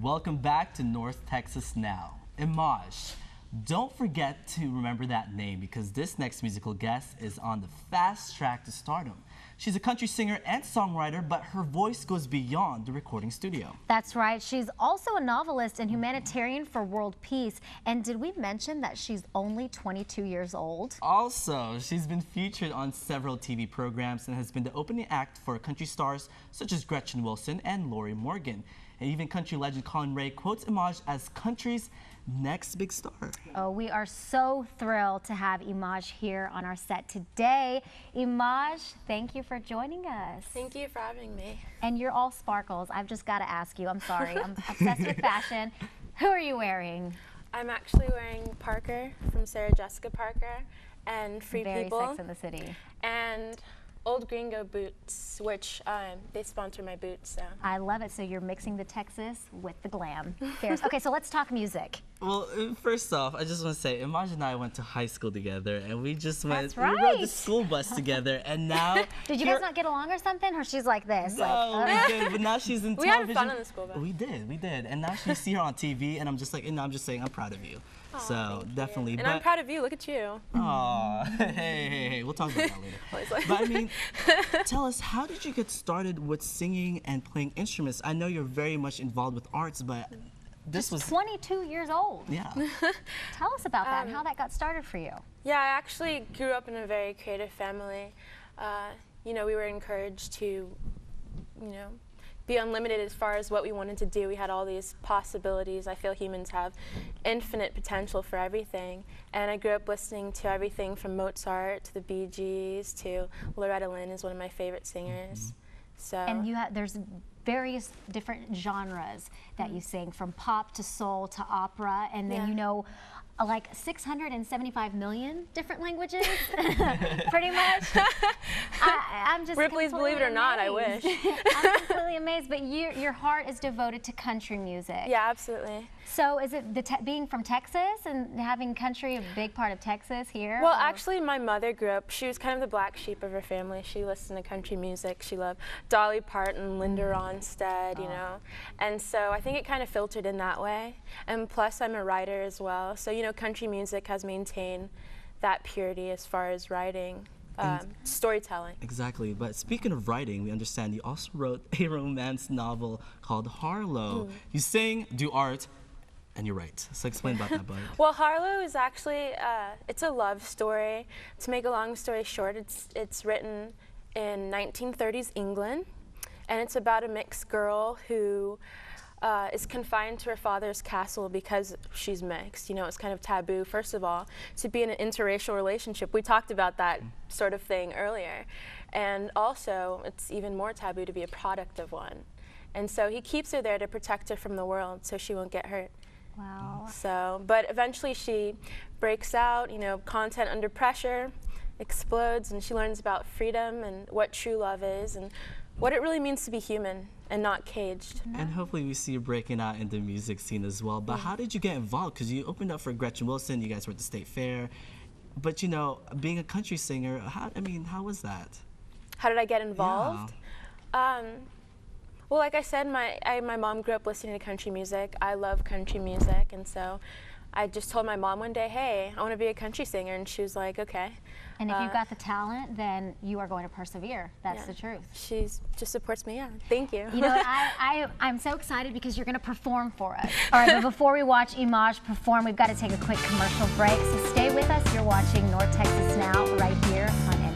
Welcome back to North Texas Now. Imaj, don't forget to remember that name because this next musical guest is on the fast track to stardom. She's a country singer and songwriter, but her voice goes beyond the recording studio. That's right. She's also a novelist and humanitarian for world peace. And did we mention that she's only 22 years old? Also, she's been featured on several TV programs and has been the opening act for country stars such as Gretchen Wilson and Lori Morgan. And even country legend Colin Ray quotes Imaj as country's next big star. Oh, we are so thrilled to have Imaj here on our set today. Imaj, thank you for joining us. Thank you for having me. And you're all sparkles. I've just got to ask you. I'm sorry. I'm obsessed with fashion. Who are you wearing? I'm actually wearing Parker from Sarah Jessica Parker and Free Very People. Sex in the City. And Old Gringo boots, which they sponsor my boots. So. I love it. So you're mixing the Texas with the glam. Fierce. Okay, so let's talk music. Well, first off, I just want to say, Imaj and I went to high school together, and we just went, That's right. we rode the school bus together, and now... Did you guys not get along or something? Or she's like this? No, we did, but now she's in We television. had fun on the school bus. We did, and now you see her on TV, and I'm just like, and I'm just saying, I'm proud of you. Aw, So, definitely. And I'm proud of you, look at you. Aw, hey, we'll talk about that later. But I mean, tell us, how did you get started with singing and playing instruments? I know you're very much involved with arts, but this was 22 years old. Yeah. Tell us about that and how that got started for you. Yeah, I actually grew up in a very creative family. You know, we were encouraged to, you know, be unlimited as far as what we wanted to do. We had all these possibilities. I feel humans have infinite potential for everything. And I grew up listening to everything from Mozart to the Bee Gees to Loretta Lynn is one of my favorite singers. So. And you have, there's various different genres that you sing, from pop to soul to opera, and then you know like 675 million different languages, pretty much. I'm just Ripley's Believe It or Not, I wish. I'm completely amazed, but your heart is devoted to country music. Yeah, absolutely. So is it being from Texas and having country a big part of Texas here? Well, actually, my mother grew up, she was kind of the black sheep of her family. She listened to country music. She loved Dolly Parton, Linda Ronstadt, you know. And so I think it kind of filtered in that way. And plus, I'm a writer as well. So, you know, country music has maintained that purity as far as writing. Storytelling. Exactly, but speaking of writing, we understand you also wrote a romance novel called Harlow. You sing, do art, and you write. So explain about that, bud. Well, Harlow is actually, it's a love story. To make a long story short, it's written in 1930s England, and it's about a mixed girl who is confined to her father's castle because she's mixed. You know, it's kind of taboo, first of all, to be in an interracial relationship. We talked about that sort of thing earlier. And also, it's even more taboo to be a product of one. And so he keeps her there to protect her from the world so she won't get hurt. Wow. So, but eventually she breaks out, you know, content under pressure, explodes, and she learns about freedom and what true love is and what it really means to be human and not caged. And hopefully we see you breaking out in the music scene as well. But how did you get involved? Because you opened up for Gretchen Wilson, you guys were at the State Fair. But you know, being a country singer, how was that? How did I get involved? Yeah. Well, like I said, my mom grew up listening to country music. I love country music, and so I just told my mom one day, hey, I want to be a country singer, and she was like, okay. And if you've got the talent, then you are going to persevere. That's the truth. She just supports me, yeah. Thank you. You know, I'm so excited because you're going to perform for us. All right, but before we watch Imaj perform, we've got to take a quick commercial break. So stay with us. You're watching North Texas Now right here on